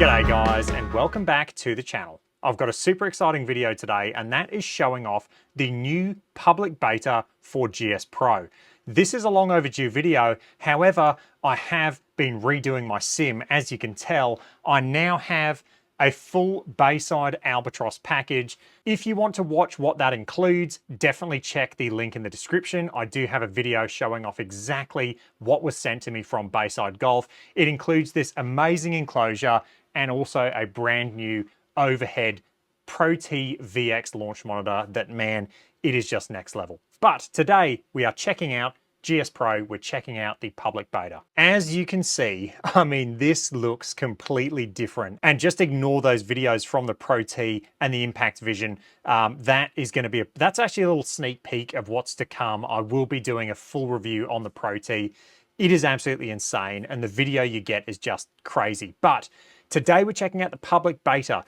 G'day guys, and welcome back to the channel. I've got a super exciting video today, and that is showing off the new public beta for GS Pro. This is a long overdue video. However, I have been redoing my sim. As you can tell, I now have a full Bayside Albatross package. If you want to watch what that includes, definitely check the link in the description. I do have a video showing off exactly what was sent to me from Bayside Golf. It includes this amazing enclosure and also a brand new overhead Pro T VX launch monitor that, man, it is just next level. But today we are checking out GS Pro, we're checking out the public beta. As you can see, I mean, this looks completely different. And just ignore those videos from the Pro T and the Impact Vision. That's actually a little sneak peek of what's to come. I will be doing a full review on the Pro T. It is absolutely insane, and the video you get is just crazy. But today we're checking out the public beta.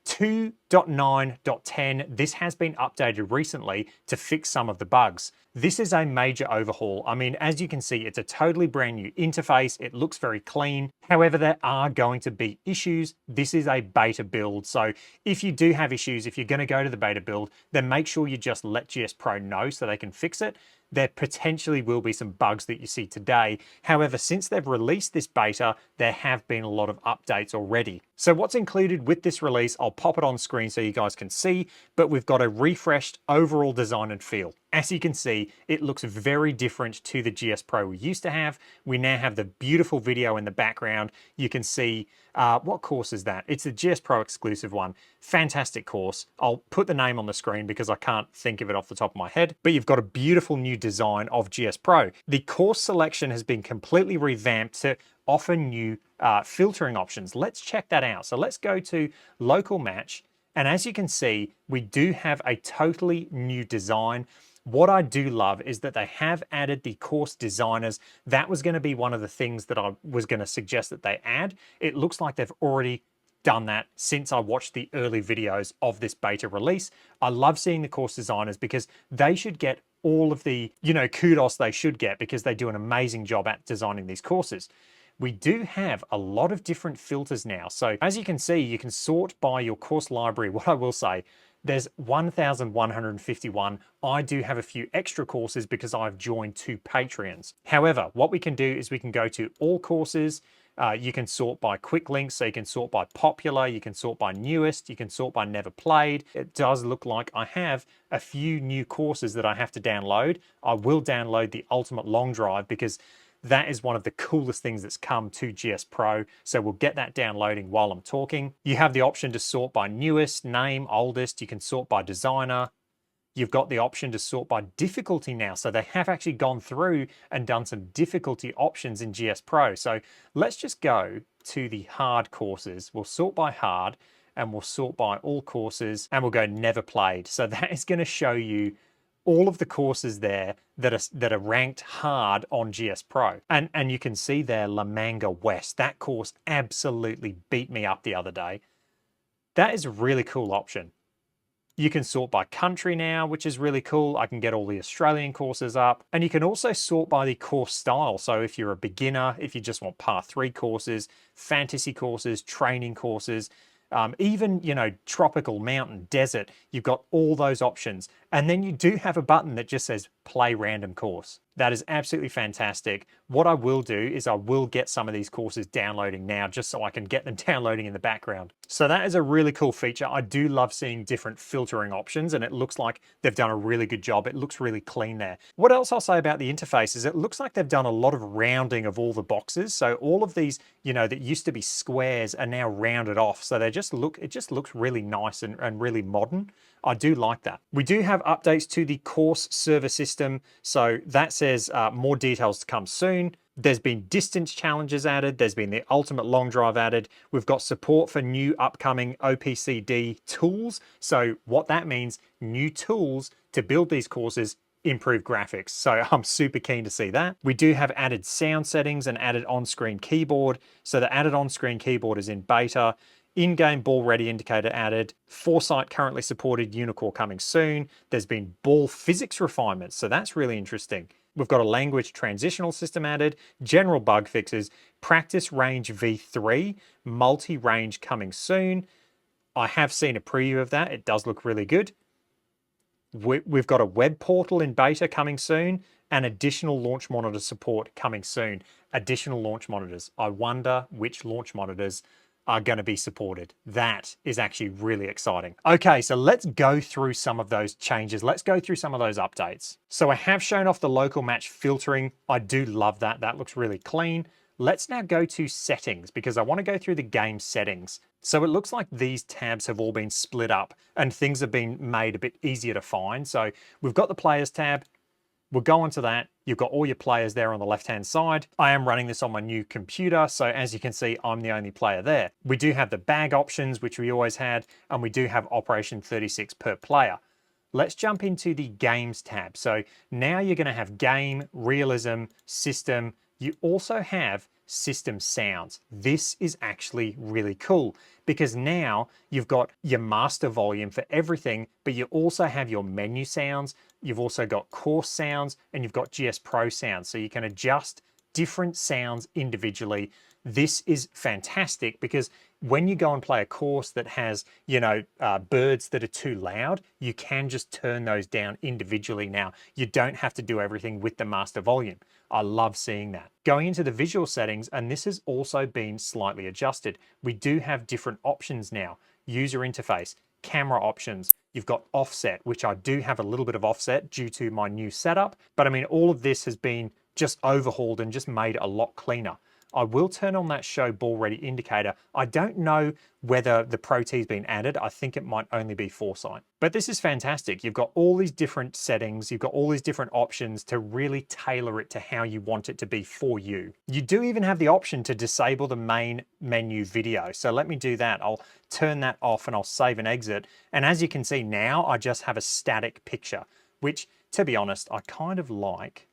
2.9.10. This has been updated recently to fix some of the bugs. This is a major overhaul. I mean, as you can see, it's a totally brand new interface. It looks very clean. However, there are going to be issues. This is a beta build. So if you do have issues, if you're going to go to the beta build, then make sure you just let GS Pro know so they can fix it. There potentially will be some bugs that you see today. However, since they've released this beta, there have been a lot of updates already. So what's included with this release, I'll pop it on screen so you guys can see, but we've got a refreshed overall design and feel. As you can see, it looks very different to the GS Pro we used to have. We now have the beautiful video in the background. You can see, what course is that? It's the GS Pro exclusive one. Fantastic course. I'll put the name on the screen because I can't think of it off the top of my head, but you've got a beautiful new design of GS Pro. The course selection has been completely revamped to offer new filtering options. Let's check that out. So let's go to local match. And as you can see, we do have a totally new design. What I do love is that they have added the course designers. That was going to be one of the things that I was going to suggest that they add. It looks like they've already done that since I watched the early videos of this beta release. I love seeing the course designers because they should get all of the, kudos they should get because they do an amazing job at designing these courses. We do have a lot of different filters now. So as you can see, you can sort by your course library. What I will say, there's 1,151. I do have a few extra courses because I've joined 2 Patreons. However, what we can do is we can go to all courses. You can sort by quick links, so you can sort by popular, you can sort by newest, you can sort by never played. It does look like I have a few new courses that I have to download. I will download the Ultimate Long Drive because that is one of the coolest things that's come to GS Pro. So we'll get that downloading while I'm talking. You have the option to sort by newest, name, oldest. You can sort by designer. You've got the option to sort by difficulty now. So they have actually gone through and done some difficulty options in GS Pro. So let's just go to the hard courses. We'll sort by hard and we'll sort by all courses and we'll go never played. So that is going to show you all of the courses there that are ranked hard on GS Pro. And you can see there La Manga West. That course absolutely beat me up the other day. That is a really cool option. You can sort by country now, which is really cool. I can get all the Australian courses up. And you can also sort by the course style. So if you're a beginner, if you just want par 3 courses, fantasy courses, training courses, even, tropical, mountain, desert, you've got all those options. And then you do have a button that just says play random course. That is absolutely fantastic. What I will do is I will get some of these courses downloading now just so I can get them downloading in the background. So that is a really cool feature. I do love seeing different filtering options and it looks like they've done a really good job. It looks really clean there. What else I'll say about the interface is it looks like they've done a lot of rounding of all the boxes. So all of these, that used to be squares are now rounded off. So it just looks really nice and really modern. I do like that. We do have updates to the course server system. So that says more details to come soon. There's been distance challenges added. There's been the Ultimate Long Drive added. We've got support for new upcoming OPCD tools. So what that means, new tools to build these courses, improve graphics. So I'm super keen to see that. We do have added sound settings and added on-screen keyboard. So the added on-screen keyboard is in beta. In-game ball ready indicator added. Foresight currently supported, Unicore coming soon. There's been ball physics refinements, so that's really interesting. We've got a language transitional system added, general bug fixes, practice range v3, multi-range coming soon. I have seen a preview of that. It does look really good. We've got a web portal in beta coming soon and additional launch monitor support coming soon. Additional launch monitors. I wonder which launch monitors are going to be supported. That is actually really exciting. Okay, so let's go through some of those changes. Let's go through some of those updates. So I have shown off the local match filtering. I do love that. That looks really clean. Let's now go to settings because I want to go through the game settings. So it looks like these tabs have all been split up and things have been made a bit easier to find. So we've got the players tab. We'll go onto that. You've got all your players there on the left-hand side. I am running this on my new computer, so as you can see, I'm the only player there. We do have the bag options, which we always had, and we do have Operation 36 per player. Let's jump into the Games tab. So now you're going to have Game, Realism, System. You also have System Sounds. This is actually really cool because now you've got your master volume for everything, but you also have your menu sounds. You've also got course sounds and you've got GS Pro sounds. So you can adjust different sounds individually. This is fantastic because when you go and play a course that has, birds that are too loud, you can just turn those down individually now. You don't have to do everything with the master volume. I love seeing that. Going into the visual settings, and this has also been slightly adjusted. We do have different options now. User interface, camera options. You've got offset, which I do have a little bit of offset due to my new setup. But I mean, all of this has been just overhauled and just made a lot cleaner. I will turn on that show ball ready indicator. I don't know whether the Pro T's been added. I think it might only be Foresight. But this is fantastic. You've got all these different settings. You've got all these different options to really tailor it to how you want it to be for you. You do even have the option to disable the main menu video. So let me do that. I'll turn that off and I'll save and exit. And as you can see now, I just have a static picture, which to be honest, I kind of like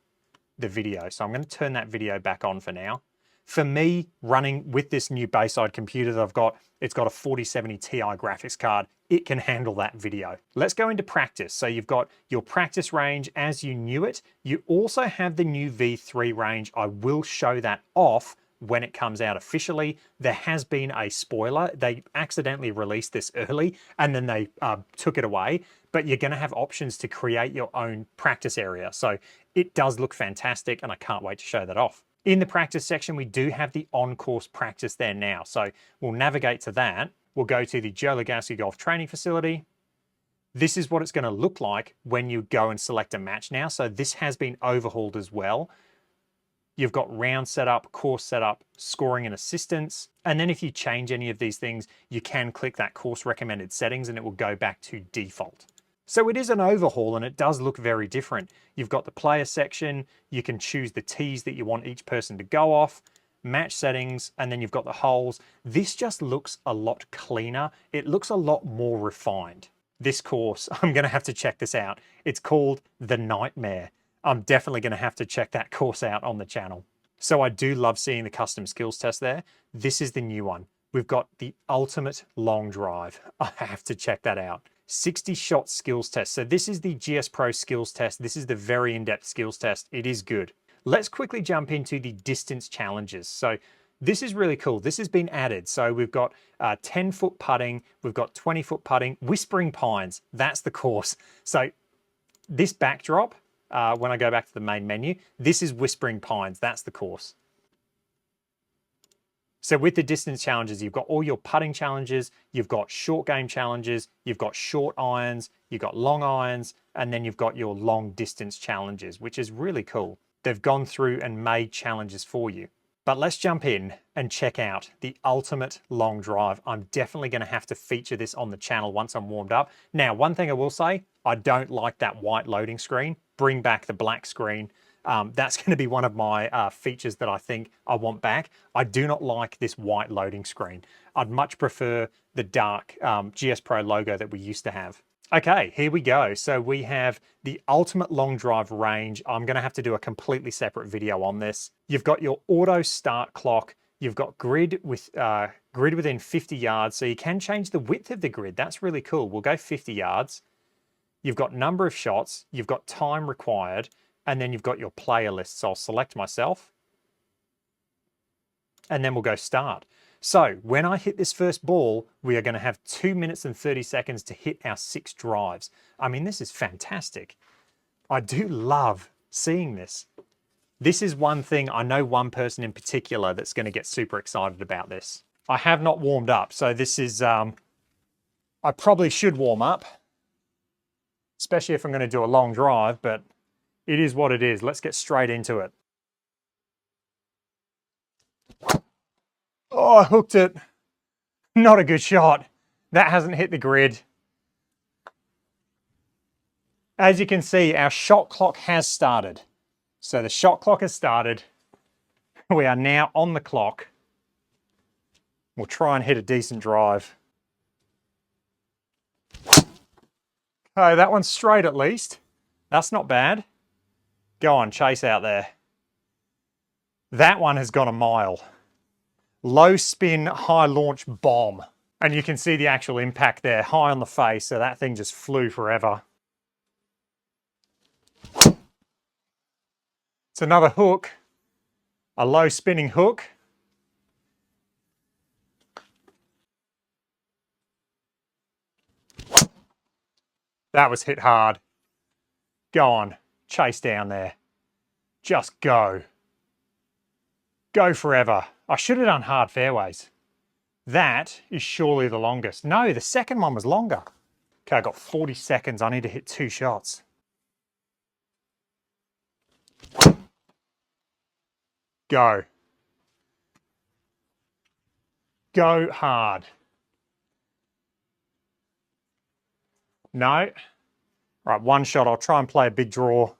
the video. So I'm going to turn that video back on for now. For me, running with this new Bayside computer that I've got, it's got a 4070 Ti graphics card. It can handle that video. Let's go into practice. So you've got your practice range as you knew it. You also have the new V3 range. I will show that off when it comes out officially. There has been a spoiler. They accidentally released this early and then they took it away, but you're going to have options to create your own practice area. So it does look fantastic and I can't wait to show that off. In the practice section, we do have the on-course practice there now. So we'll navigate to that. We'll go to the Joe Legowski Golf Training Facility. This is what it's going to look like when you go and select a match now. So this has been overhauled as well. You've got round setup, course setup, scoring and assistance. And then if you change any of these things, you can click that course recommended settings and it will go back to default. So it is an overhaul and it does look very different. You've got the player section, you can choose the tees that you want each person to go off, match settings, and then you've got the holes. This just looks a lot cleaner. It looks a lot more refined. This course, I'm gonna have to check this out. It's called The Nightmare. I'm definitely gonna have to check that course out on the channel. So I do love seeing the custom skills test there. This is the new one. We've got the ultimate long drive. I have to check that out. 60 shot skills test. So this is the GS Pro skills test. This is the very in-depth skills test. It is good. Let's quickly jump into the distance challenges. So this is really cool. This has been added. So we've got 10-foot putting. We've got 20-foot putting. Whispering Pines, that's the course. So this backdrop, when I go back to the main menu, this is Whispering Pines. That's the course. So with the distance challenges, you've got all your putting challenges, you've got short game challenges, you've got short irons, you've got long irons, and then you've got your long distance challenges, which is really cool. They've gone through and made challenges for you. But let's jump in and check out the ultimate long drive. I'm definitely going to have to feature this on the channel once I'm warmed up. Now, one thing I will say, I don't like that white loading screen. Bring back the black screen. That's going to be one of my features that I think I want back. I do not like this white loading screen. I'd much prefer the dark GS Pro logo that we used to have. Okay, here we go. So we have the ultimate long drive range. I'm going to have to do a completely separate video on this. You've got your auto start clock. You've got grid within 50 yards. So you can change the width of the grid. That's really cool. We'll go 50 yards. You've got number of shots. You've got time required. and then you've got your player list. So I'll select myself, and then we'll go start. So when I hit this first ball, we are going to have 2 minutes and 30 seconds to hit our 6 drives. I mean, this is fantastic. I do love seeing this. This is one thing, I know one person in particular that's going to get super excited about this. I have not warmed up, so this is, I probably should warm up, especially if I'm going to do a long drive, but it is what it is. Let's get straight into it. Oh, I hooked it. Not a good shot. That hasn't hit the grid. As you can see, our shot clock has started. So the shot clock has started. We are now on the clock. We'll try and hit a decent drive. Oh, that one's straight at least. That's not bad. Go on, chase out there. That one has gone a mile. Low spin, high launch bomb. And you can see the actual impact there, high on the face, so that thing just flew forever. It's another hook, a low spinning hook. That was hit hard. Go on, chase down there. Just go. Go forever. I should have done hard fairways. That is surely the longest. No, the second one was longer. Okay, I got 40 seconds. I need to hit 2 shots. Go. Go hard. No. Right, one shot. I'll try and play a big draw.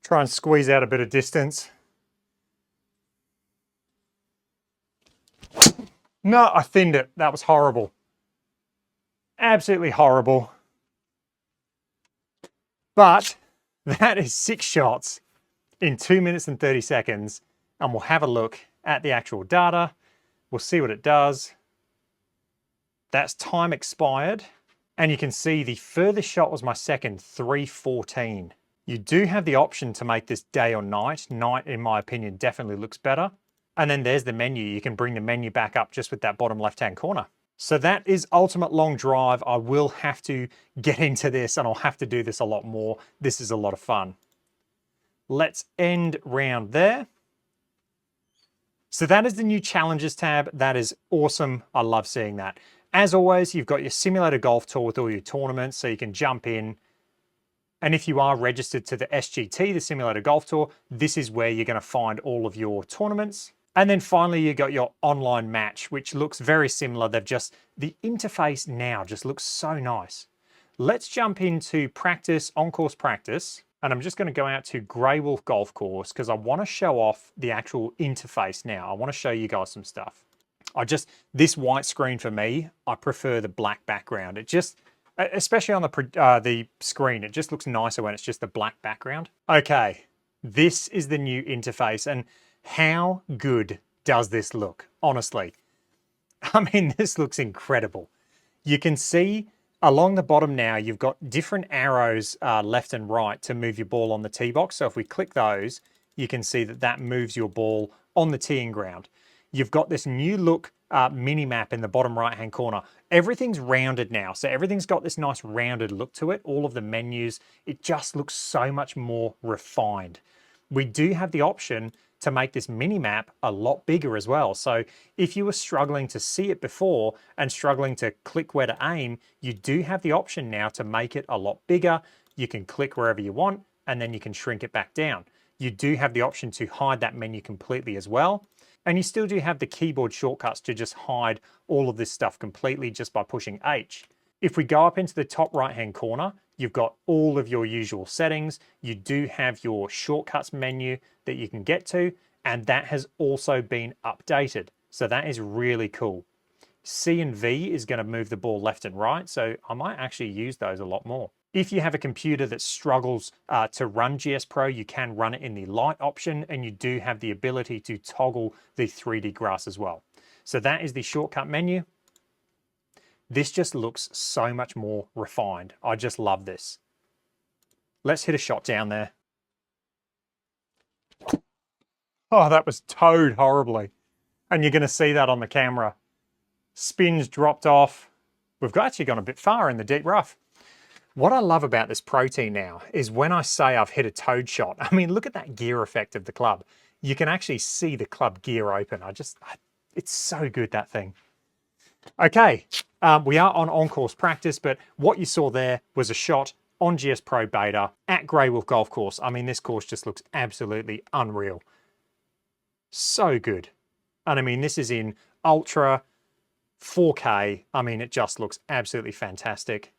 Try and squeeze out a bit of distance. No, I thinned it. That was horrible. Absolutely horrible. But that is 6 shots in 2 minutes and 30 seconds. And we'll have a look at the actual data. We'll see what it does. That's time expired. And you can see the furthest shot was my second, 314. You do have the option to make this day or night. Night, in my opinion, definitely looks better. And then there's the menu. You can bring the menu back up just with that bottom left-hand corner. So that is Ultimate Long Drive. I will have to get into this and I'll have to do this a lot more. This is a lot of fun. Let's end round there. So that is the new challenges tab. That is awesome. I love seeing that. As always, you've got your simulator golf tour with all your tournaments, so you can jump in. And if you are registered to the SGT, the Simulator Golf Tour, this is where you're going to find all of your tournaments. And then finally, you got your online match, which looks very similar. The interface now just looks so nice. Let's jump into practice, on-course practice. And I'm just going to go out to Grey Wolf Golf Course because I want to show off the actual interface now. I want to show you guys some stuff. This white screen for me, I prefer the black background. It just, especially on the screen, it just looks nicer when it's just the black background. Okay, this is the new interface, and how good does this look? Honestly, I mean, this looks incredible. You can see along the bottom now, you've got different arrows left and right to move your ball on the tee box. So if we click those, you can see that that moves your ball on the teeing ground. You've got this new look mini map in the bottom right hand corner. Everything's rounded now. So everything's got this nice rounded look to it. All of the menus, it just looks so much more refined. We do have the option to make this mini map a lot bigger as well. So if you were struggling to see it before and struggling to click where to aim, you do have the option now to make it a lot bigger. You can click wherever you want and then you can shrink it back down. You do have the option to hide that menu completely as well. And you still do have the keyboard shortcuts to just hide all of this stuff completely just by pushing H. If we go up into the top right hand corner, you've got all of your usual settings. You do have your shortcuts menu that you can get to, and that has also been updated. So that is really cool. C and V is going to move the ball left and right, so I might actually use those a lot more. If you have a computer that struggles to run GS Pro, you can run it in the light option, and you do have the ability to toggle the 3D grass as well. So that is the shortcut menu. This just looks so much more refined. I just love this. Let's hit a shot down there. Oh, that was towed horribly. And you're going to see that on the camera. Spins dropped off. We've actually gone a bit far in the deep rough. What I love about this Pro-T now is when I say I've hit a toad shot, I mean, look at that gear effect of the club. You can actually see the club gear open. It's so good, that thing. Okay, we are on course practice, but what you saw there was a shot on GS Pro Beta at Grey Wolf Golf Course. I mean, this course just looks absolutely unreal. So good. And I mean, this is in Ultra 4K. I mean, it just looks absolutely fantastic.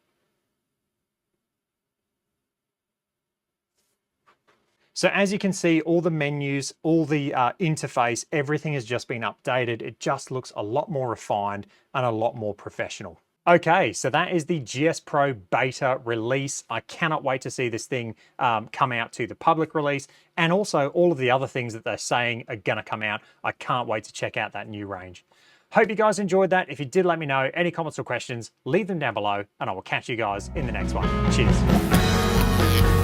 So as you can see, all the menus, all the interface, everything has just been updated. It just looks a lot more refined and a lot more professional. Okay, so that is the GS Pro beta release. I cannot wait to see this thing come out to the public release, and also all of the other things that they're saying are gonna come out. I can't wait to check out that new range. Hope you guys enjoyed that. If you did, let me know. Any comments or questions, leave them down below, and I will catch you guys in the next one. Cheers.